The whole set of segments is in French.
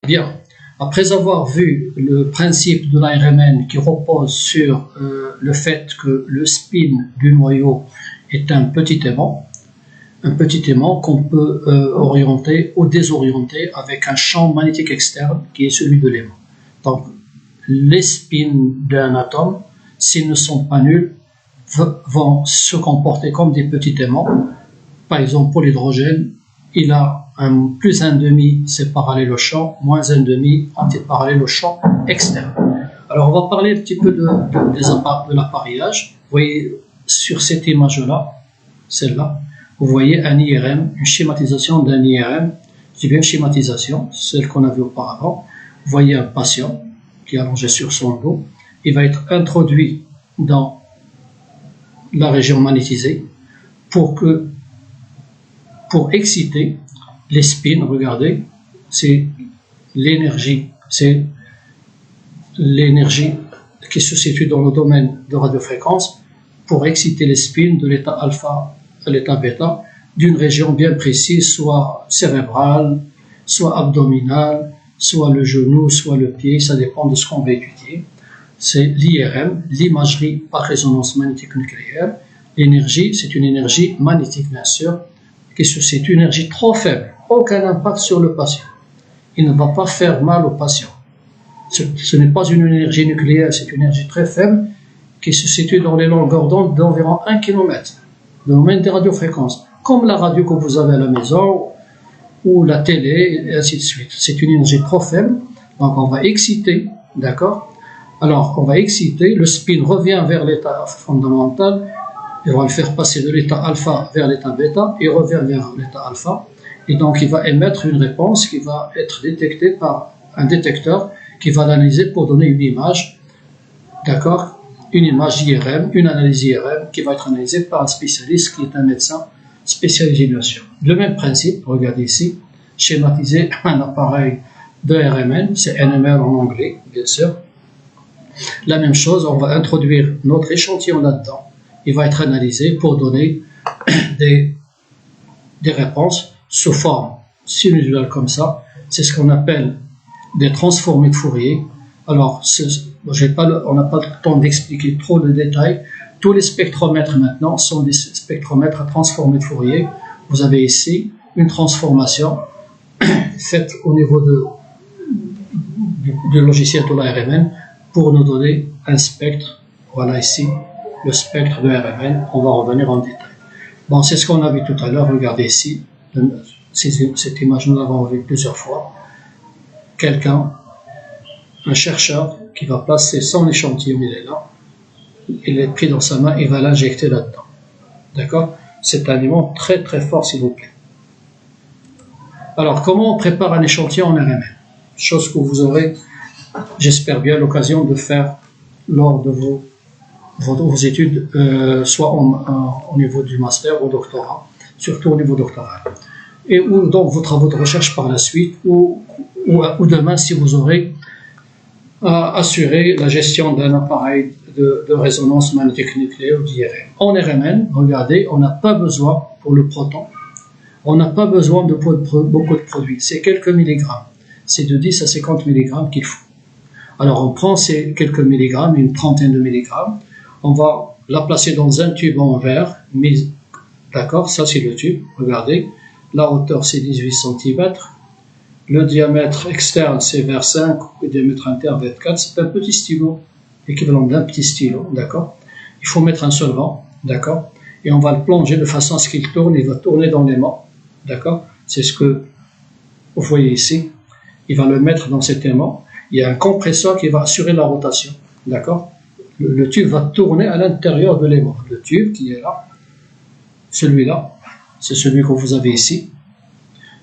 Bien, après avoir vu le principe de l'ARMN qui repose sur le fait que le spin du noyau est un petit aimant qu'on peut orienter ou désorienter avec un champ magnétique externe qui est celui de l'aimant. Donc, les spins d'un atome, s'ils ne sont pas nuls, vont se comporter comme des petits aimants. Par exemple, pour l'hydrogène, il a un plus 1,5, c'est parallèle au champ, moins 1,5, antiparallèle au champ externe. Alors, on va parler un petit peu de l'appareillage. Vous voyez, sur cette image-là, celle-là, vous voyez un IRM, une schématisation d'un IRM. C'est bien une schématisation, celle qu'on a vue auparavant. Vous voyez un patient qui est allongé sur son dos. Il va être introduit dans la région magnétisée pour exciter les spins. Regardez, c'est l'énergie qui se situe dans le domaine de radiofréquence pour exciter les spins de l'état alpha à l'état bêta d'une région bien précise, soit cérébrale, soit abdominale, soit le genou, soit le pied, ça dépend de ce qu'on va étudier. C'est l'IRM, l'imagerie par résonance magnétique nucléaire. L'énergie, c'est une énergie magnétique, bien sûr, qui se situe, une énergie trop faible, aucun impact sur le patient. Il ne va pas faire mal au patient. Ce n'est pas une énergie nucléaire, c'est une énergie très faible qui se situe dans les longueurs d'onde d'environ 1 km, dans le domaine des radiofréquences, comme la radio que vous avez à la maison, ou la télé, et ainsi de suite. C'est une énergie trop faible, donc on va exciter, d'accord? Alors, on va exciter, le spin revient vers l'état fondamental, il va le faire passer de l'état alpha vers l'état bêta, il revient vers l'état alpha, et donc il va émettre une réponse qui va être détectée par un détecteur qui va l'analyser pour donner une image, d'accord? Une image IRM, une analyse IRM qui va être analysée par un spécialiste qui est un médecin spécialisé bien sûr. Le même principe, regardez ici, schématiser un appareil de RMN, c'est NMR en anglais, bien sûr. La même chose, on va introduire notre échantillon là-dedans. Il va être analysé pour donner des réponses sous forme sinusale comme ça. C'est ce qu'on appelle des transformés de Fourier. Alors, on n'a pas le temps d'expliquer trop de détails. Tous les spectromètres maintenant sont des spectromètres à transformés de Fourier. Vous avez ici une transformation faite au niveau du logiciel de la RMN pour nous donner un spectre. Voilà ici le spectre de RMN. On va revenir en détail. Bon, c'est ce qu'on a vu tout à l'heure. Regardez ici. Cette image, nous l'avons vue plusieurs fois. Un chercheur qui va placer son échantillon, il est là. Il est pris dans sa main, il va l'injecter là-dedans. D'accord? C'est un élément très très fort, s'il vous plaît. Alors, comment on prépare un échantillon en RMN? Chose que vous aurez, j'espère bien, l'occasion de faire lors de vos études, soit au niveau du master ou doctorat, surtout au niveau doctoral. Et ou dans vos travaux de recherche par la suite, ou demain, si vous aurez à assurer la gestion d'un appareil de résonance magnétique nucléaire ou d'IRM. En RMN, regardez, on n'a pas besoin, pour le proton, on n'a pas besoin de beaucoup de produits. C'est quelques milligrammes. C'est de 10 à 50 milligrammes qu'il faut. Alors, on prend ces quelques milligrammes, une trentaine de milligrammes, on va la placer dans un tube en verre, d'accord, ça c'est le tube, regardez, la hauteur c'est 18 cm, le diamètre externe c'est vers 5, le diamètre interne vers 4, c'est un petit stylo, l'équivalent d'un petit stylo, d'accord. Il faut mettre un solvant, d'accord, et on va le plonger de façon à ce qu'il tourne, il va tourner dans l'aimant, d'accord, c'est ce que vous voyez ici, il va le mettre dans cet aimant, il y a un compresseur qui va assurer la rotation, d'accord. Le tube va tourner à l'intérieur de l'aimant, le tube qui est là, celui-là, c'est celui que vous avez ici,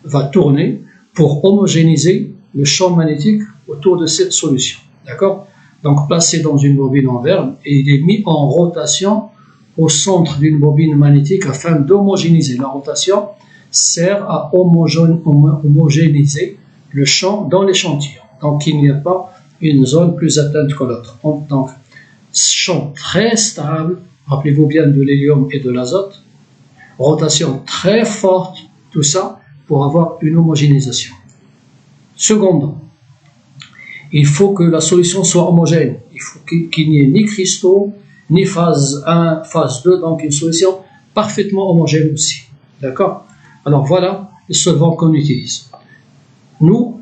va tourner pour homogénéiser le champ magnétique autour de cette solution, d'accord. Donc placé dans une bobine en verre et il est mis en rotation au centre d'une bobine magnétique afin d'homogénéiser. La rotation sert à homogénéiser le champ dans l'échantillon. Donc il n'y a pas une zone plus atteinte que l'autre. Donc champ très stable, rappelez-vous bien de l'hélium et de l'azote, rotation très forte, tout ça pour avoir une homogénéisation. Secondement, Il faut que la solution soit homogène. Il faut qu'il n'y ait ni cristaux, ni phase 1, phase 2, donc une solution parfaitement homogène aussi. D'accord? Alors voilà les solvants qu'on utilise. Nous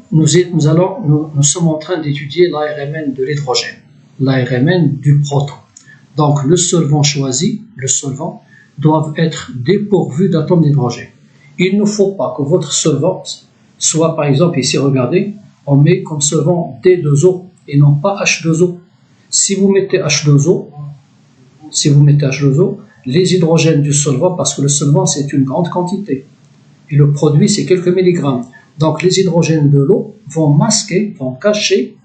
sommes en train d'étudier l'ARMN de l'hydrogène, l'ARMN du proton. Donc le solvant choisi, le solvant, doit être dépourvu d'atomes d'hydrogène. Il ne faut pas que votre solvant soit, par exemple, ici, regardez, on met comme solvant D2O et non pas H2O. Si vous mettez H2O, les hydrogènes du solvant, parce que le solvant c'est une grande quantité, et le produit c'est quelques milligrammes, donc les hydrogènes de l'eau vont masquer, vont cacher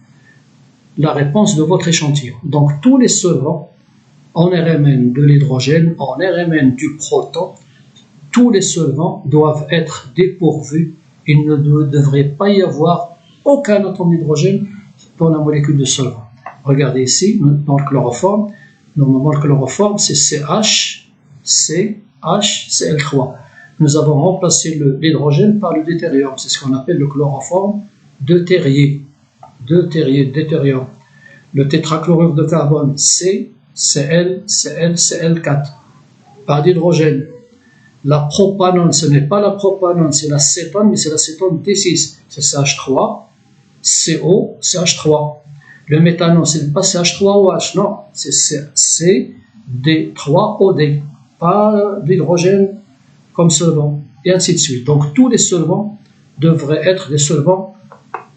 la réponse de votre échantillon. Donc tous les solvants en RMN de l'hydrogène, en RMN du proton, tous les solvants doivent être dépourvus. Il ne devrait pas y avoir aucun atome d'hydrogène dans la molécule de solvant. Regardez ici, dans le chloroforme, normalement le chloroforme c'est CH, Cl3. Nous avons remplacé l'hydrogène par le deutérium, c'est ce qu'on appelle le chloroforme deutérié, deutérium. Le tétrachlorure de carbone Cl, Cl4, pas d'hydrogène. La propanone, ce n'est pas la propanone, c'est l'acétone, mais c'est l'acétone T6, c'est CH3, CO, CH3. Le méthanol, ce n'est pas CH3OH, non, c'est CD3OD, pas d'hydrogène comme solvant, et ainsi de suite. Donc tous les solvants devraient être des solvants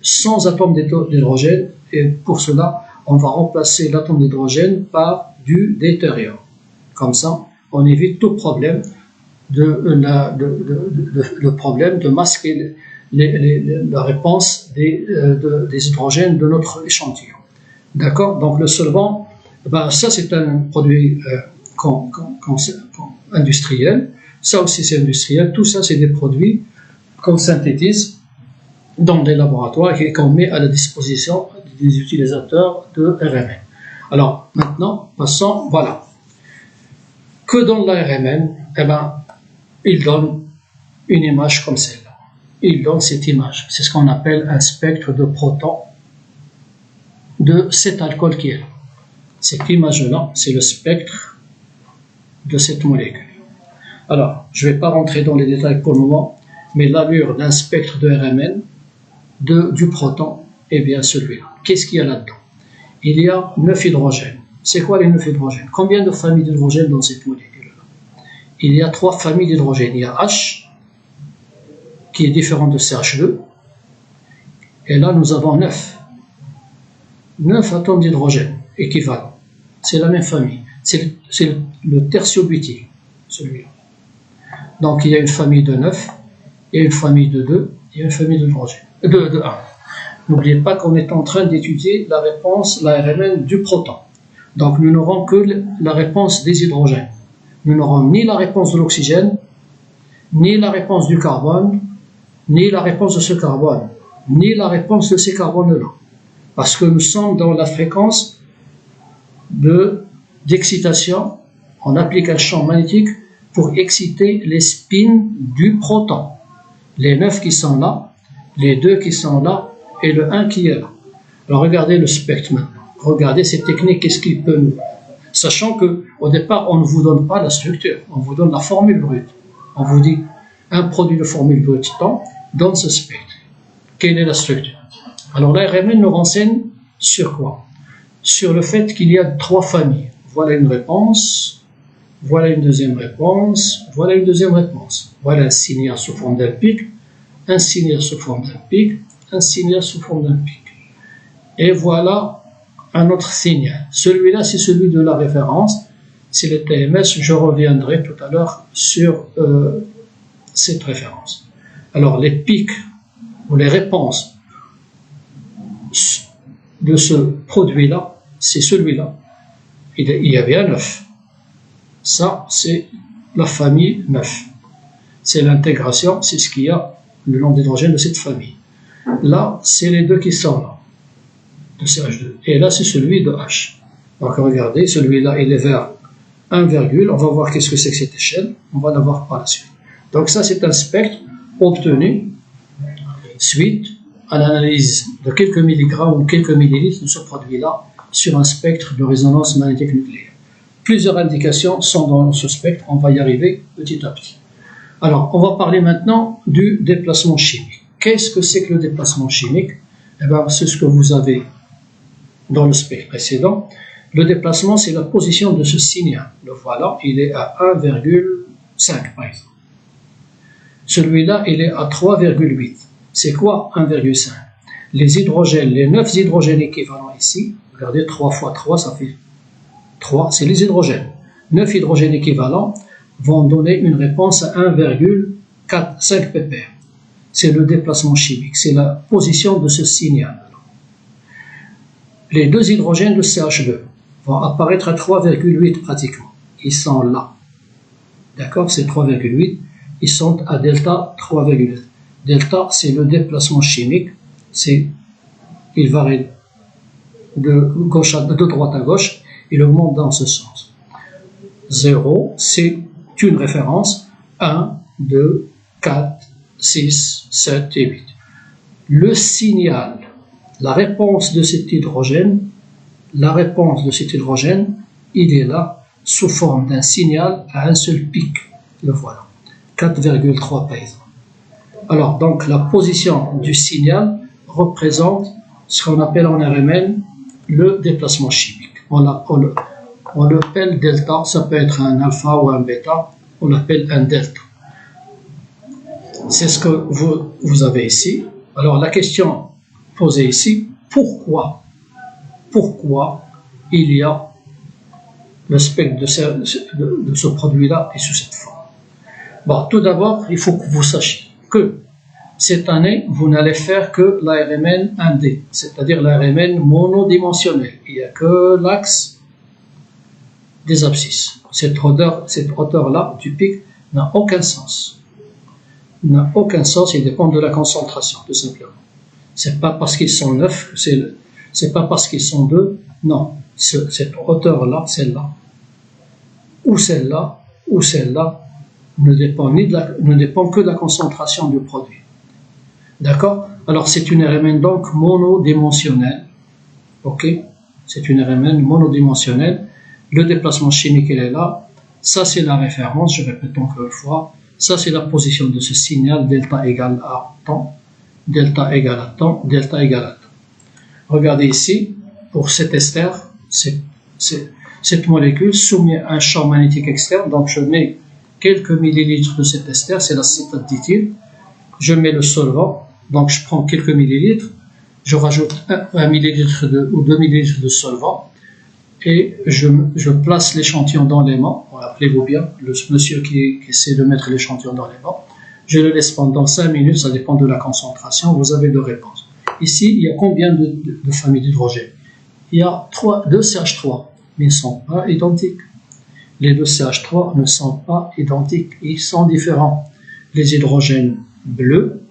sans atome d'hydrogène, et pour cela, on va remplacer l'atome d'hydrogène par du deutérium. Comme ça, on évite tout problème le problème de masquer la réponse des hydrogènes de notre échantillon. D'accord? Donc le solvant, ça c'est un produit industriel, ça aussi c'est industriel, tout ça c'est des produits qu'on synthétise dans des laboratoires et qu'on met à la disposition des utilisateurs de RMN. Alors maintenant, passons, voilà. Que donne la RMN? Il donne une image comme celle-là. Il donne cette image. C'est ce qu'on appelle un spectre de protons de cet alcool qui est là. Cette image-là, c'est le spectre de cette molécule. Alors, je ne vais pas rentrer dans les détails pour le moment, mais l'allure d'un spectre de RMN du proton est bien celui-là. Qu'est-ce qu'il y a là-dedans? Il y a 9 hydrogènes. C'est quoi les 9 hydrogènes? Combien de familles d'hydrogènes dans cette molécule? Il y a 3 familles d'hydrogène. Il y a H, qui est différent de CH2, et là nous avons 9 atomes d'hydrogène équivalents. C'est la même famille. C'est le tertiobutyl, celui-là. Donc il y a une famille de 9, il y a une famille de 2, il y a une famille d'hydrogène, de 1. N'oubliez pas qu'on est en train d'étudier la réponse, la RMN du proton. Donc nous n'aurons que la réponse des hydrogènes. Nous n'aurons ni la réponse de l'oxygène, ni la réponse du carbone, ni la réponse de ce carbone, ni la réponse de ces carbones-là. Parce que nous sommes dans la fréquence d'excitation, on applique un champ magnétique pour exciter les spins du proton. Les 9 qui sont là, les 2 qui sont là, et le 1 qui est là. Alors regardez le spectre maintenant. Regardez cette technique, qu'est-ce qu'il peut nous... Sachant qu'au départ, on ne vous donne pas la structure, on vous donne la formule brute. On vous dit, un produit de formule brute temps donne ce spectre. Quelle est la structure? Alors la RMN nous renseigne sur quoi? Sur le fait qu'il y a 3 familles. Voilà une réponse, voilà une deuxième réponse, voilà une deuxième réponse. Voilà un signal sous forme d'un pic, un signal sous forme d'un pic, un signal sous forme d'un pic. Et voilà un autre signal. Celui-là, c'est celui de la référence. C'est le TMS. Je reviendrai tout à l'heure sur cette référence. Alors, les pics ou les réponses de ce produit-là, c'est celui-là. Il y avait un 9. Ça, c'est la famille 9. C'est l'intégration, c'est ce qu'il y a, le nombre d'hydrogène de cette famille. Là, c'est les 2 qui sont là, de CH2. Et là, c'est celui de H. Donc, regardez, celui-là, il est vers 1, on va voir qu'est-ce que c'est que cette échelle. On va la voir par la suite. Donc, ça, c'est un spectre obtenu suite à l'analyse de quelques milligrammes ou quelques millilitres de ce produit-là sur un spectre de résonance magnétique nucléaire. Plusieurs indications sont dans ce spectre, on va y arriver petit à petit. Alors, on va parler maintenant du déplacement chimique. Qu'est-ce que c'est que le déplacement chimique? Eh bien, c'est ce que vous avez dans le spectre précédent. Le déplacement, c'est la position de ce signal. Le voilà, il est à 1,5 par exemple. Celui-là, il est à 3,8. C'est quoi 1,5? Les hydrogènes, les 9 hydrogènes équivalents ici, regardez, 3 fois 3, ça fait 3, c'est les hydrogènes. 9 hydrogènes équivalents vont donner une réponse à 1,45 ppm. C'est le déplacement chimique, c'est la position de ce signal. Les deux hydrogènes de CH2 vont apparaître à 3,8 pratiquement. Ils sont là. D'accord, c'est 3,8. Ils sont à delta 3,8. Delta, c'est le déplacement chimique. Il varie de droite à gauche. Il augmente dans ce sens. 0, c'est une référence. 1, 2, 4, 6, 7 et 8. Le signal, la réponse de cet hydrogène, il est là sous forme d'un signal à un seul pic. Le voilà. 4,3 par exemple. Alors, donc, la position du signal représente ce qu'on appelle en RMN le déplacement chimique. On l'appelle delta, ça peut être un alpha ou un bêta, on l'appelle un delta. C'est ce que vous avez ici. Alors, la question posée ici, pourquoi il y a le spectre de ce produit-là et sous cette forme? Bon, tout d'abord, il faut que vous sachiez que cette année, vous n'allez faire que l'ARMN 1D, c'est-à-dire l'ARMN monodimensionnel. Il n'y a que l'axe des abscisses. Cette hauteur-là du pic n'a aucun sens. N'a aucun sens, il dépend de la concentration, tout simplement. C'est pas parce qu'ils sont 9, c'est pas parce qu'ils sont 2, non. Cette hauteur-là, celle-là, ou celle-là, ou celle-là, ne dépend que de la concentration du produit. D'accord? Alors, c'est une RMN donc monodimensionnelle. Ok? C'est une RMN monodimensionnelle. Le déplacement chimique, il est là. Ça, c'est la référence, je répète encore une fois. Ça, c'est la position de ce signal, delta égale à temps, delta égale à temps, delta égale à temps. Regardez ici, pour cet ester, cette molécule soumise à un champ magnétique externe, donc je mets quelques millilitres de cet ester, c'est l'acétate d'éthyle, je mets le solvant, donc je prends quelques millilitres, je rajoute 1 millilitre ou 2 millilitres de solvant, et je place l'échantillon dans l'aimant, rappelez-vous bien, le monsieur qui essaie de mettre l'échantillon dans l'aimant, je le laisse pendant 5 minutes, ça dépend de la concentration, vous avez deux réponses. Ici, il y a combien de familles d'hydrogène? Il y a 2 CH3, mais ils ne sont pas identiques. Les deux CH3 ne sont pas identiques, ils sont différents. Les hydrogènes bleus,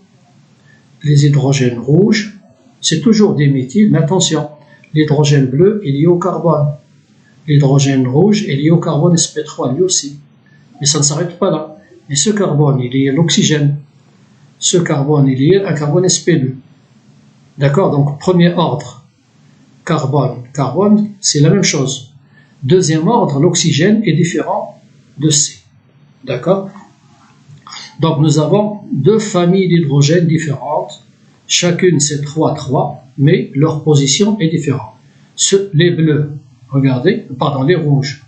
les hydrogènes rouges, c'est toujours des méthyles, mais attention, l'hydrogène bleu est lié au carbone. L'hydrogène rouge est lié au carbone sp3 lui aussi. Mais ça ne s'arrête pas là. Mais ce carbone est lié à l'oxygène. Ce carbone est lié à un carbone sp2. D'accord? Donc, premier ordre, carbone, c'est la même chose. Deuxième ordre, l'oxygène est différent de C. D'accord? Donc, nous avons deux familles d'hydrogène différentes. Chacune, c'est 3, mais leur position est différente. Les bleus, regardez, les rouges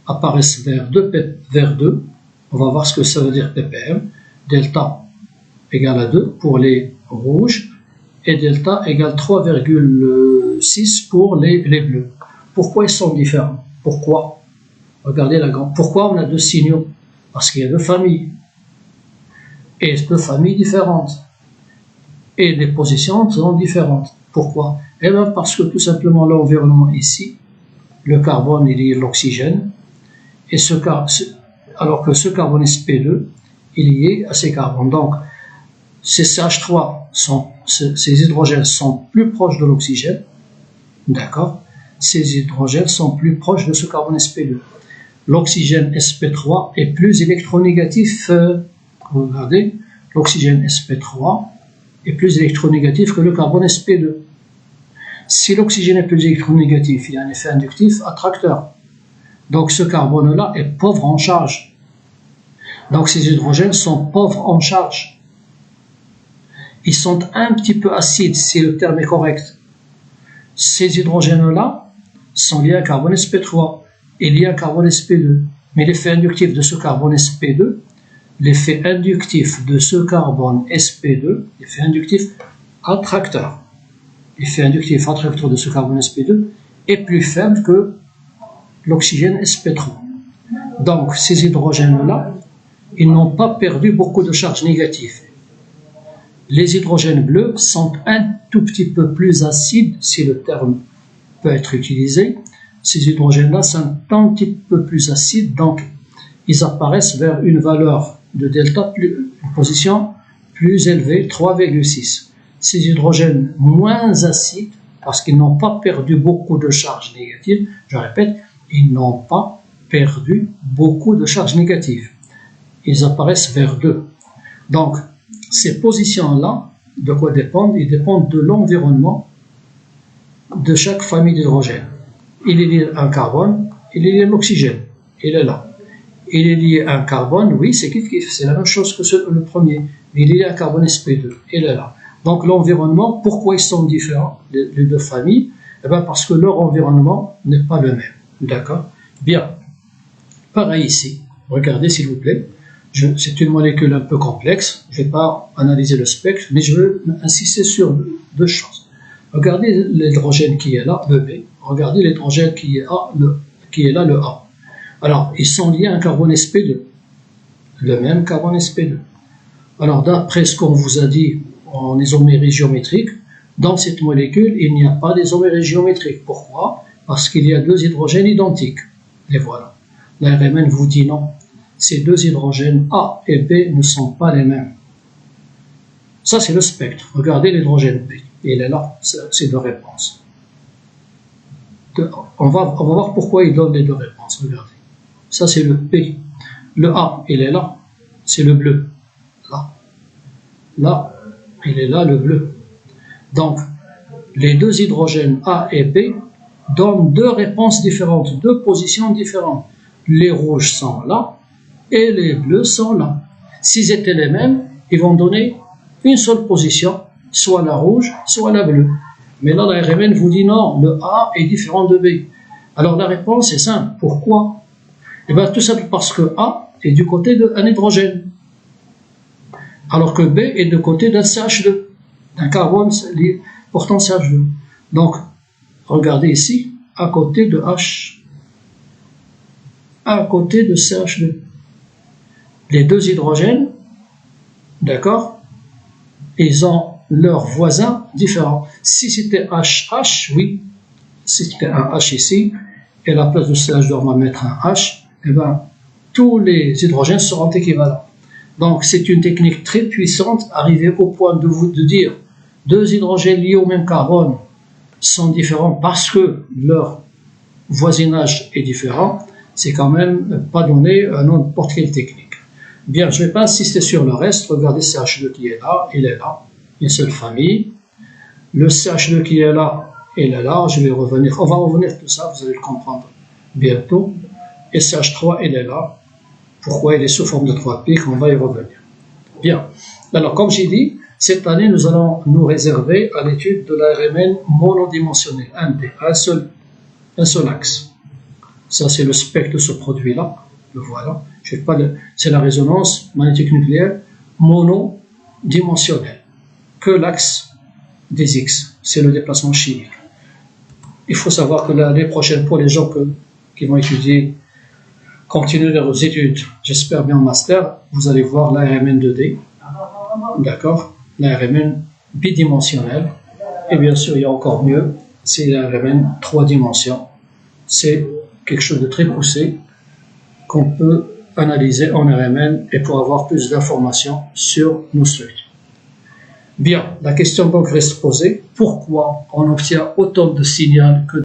apparaissent vers 2. On va voir ce que ça veut dire ppm. Delta égale à 2 pour les rouges et delta égale 3,6 pour les bleus. Pourquoi ils sont différents? Pourquoi? Regardez la grande. Pourquoi on a deux signaux? Parce qu'il y a deux familles. Et deux familles différentes. Et les positions sont différentes. Pourquoi? Eh bien parce que tout simplement l'environnement ici, le carbone est lié à l'oxygène, et alors que ce carbone sp2 est lié à ces carbones. Donc, ces CH3, ces hydrogènes sont plus proches de l'oxygène, d'accord? Ces hydrogènes sont plus proches de ce carbone sp2. L'oxygène sp3 est plus électronégatif. Regardez, l'oxygène sp3 est plus électronégatif que le carbone sp2. Si l'oxygène est plus électronégatif, il y a un effet inductif attracteur. Donc ce carbone-là est pauvre en charge. Donc ces hydrogènes sont pauvres en charge. Ils sont un petit peu acides, si le terme est correct. Ces hydrogènes-là sont liés à carbone sp3 et liés à carbone sp2. Mais l'effet inductif de ce carbone sp2, l'effet inductif de ce carbone sp2, l'effet inductif attracteur, l'effet inductif attracteur de ce carbone sp2 est plus faible que l'oxygène sp3. Donc ces hydrogènes-là, ils n'ont pas perdu beaucoup de charge négative. Les hydrogènes bleus sont un tout petit peu plus acides, si le terme peut être utilisé. Ces hydrogènes-là sont un petit peu plus acides, donc ils apparaissent vers une valeur de delta, une position plus élevée, 3,6. Ces hydrogènes moins acides, parce qu'ils n'ont pas perdu beaucoup de charge négative, je répète, ils n'ont pas perdu beaucoup de charge négative. Ils apparaissent vers 2. Donc, ces positions-là, de quoi dépendent? Ils dépendent de l'environnement de chaque famille d'hydrogène. Il est lié à un carbone, il est lié à l'oxygène, il est là. Il est lié à un carbone, oui, c'est kiff-kiff, c'est la même chose que le premier, mais il est lié à un carbone sp2, il est là. Donc l'environnement, pourquoi ils sont différents, les deux familles? Eh bien parce que leur environnement n'est pas le même, d'accord? Bien, pareil ici, regardez s'il vous plaît. C'est une molécule un peu complexe, je ne vais pas analyser le spectre, mais je veux insister sur deux choses. Regardez l'hydrogène qui est là, le B, regardez l'hydrogène qui est là, le A. Alors, ils sont liés à un carbone sp2, le même carbone sp2. Alors, d'après ce qu'on vous a dit en isomérie géométrique, dans cette molécule, il n'y a pas d'isomérie géométrique. Pourquoi? Parce qu'il y a deux hydrogènes identiques. Et voilà. La RMN vous dit non. Ces deux hydrogènes A et B ne sont pas les mêmes. Ça, c'est le spectre. Regardez l'hydrogène B. Il est là, c'est deux réponses. On va voir pourquoi il donne les deux réponses. Regardez. Ça, c'est le B. Le A, il est là. C'est le bleu. Là. Là, il est là, le bleu. Donc, les deux hydrogènes A et B donnent deux réponses différentes, deux positions différentes. Les rouges sont là et les bleus sont là. S'ils étaient les mêmes, ils vont donner une seule position, soit la rouge, soit la bleue. Mais là, la RMN vous dit non, le A est différent de B. Alors la réponse est simple. Pourquoi? Eh bien, tout simplement parce que A est du côté d'un hydrogène, alors que B est du côté d'un CH2, d'un carbone portant CH2. Donc, regardez ici, à côté de H, à côté de CH2. Les deux hydrogènes, d'accord, ils ont leurs voisins différents. Si c'était HH, oui, si c'était un H ici, et à la place de CH2, on va mettre un H, eh bien, tous les hydrogènes seront équivalents. Donc, c'est une technique très puissante, arriver au point de dire deux hydrogènes liés au même carbone sont différents parce que leur voisinage est différent. C'est quand même pas donné à n'importe quelle technique. Bien, je ne vais pas insister sur le reste. Regardez CH2 qui est là, il est là, une seule famille. Le CH2 qui est là, il est là. Je vais revenir, on va revenir tout ça, vous allez le comprendre bientôt. Et CH3, il est là. Pourquoi il est sous forme de 3 pics, on va y revenir. Bien, alors comme j'ai dit, cette année nous allons nous réserver à l'étude de la RMN monodimensionnelle, un seul axe. Ça c'est le spectre de ce produit-là, le voilà. C'est la résonance magnétique nucléaire monodimensionnelle, que l'axe des X, c'est le déplacement chimique. Il faut savoir que l'année prochaine, pour les gens qui vont étudier, continuer leurs études, j'espère bien en master, vous allez voir la RMN 2D, d'accord, la RMN bidimensionnelle, et bien sûr il y a encore mieux, c'est la RMN 3 dimensions, c'est quelque chose de très poussé qu'on peut analyser en RMN et pour avoir plus d'informations sur nos structures. Bien, la question donc reste posée, pourquoi on obtient autant de signaux que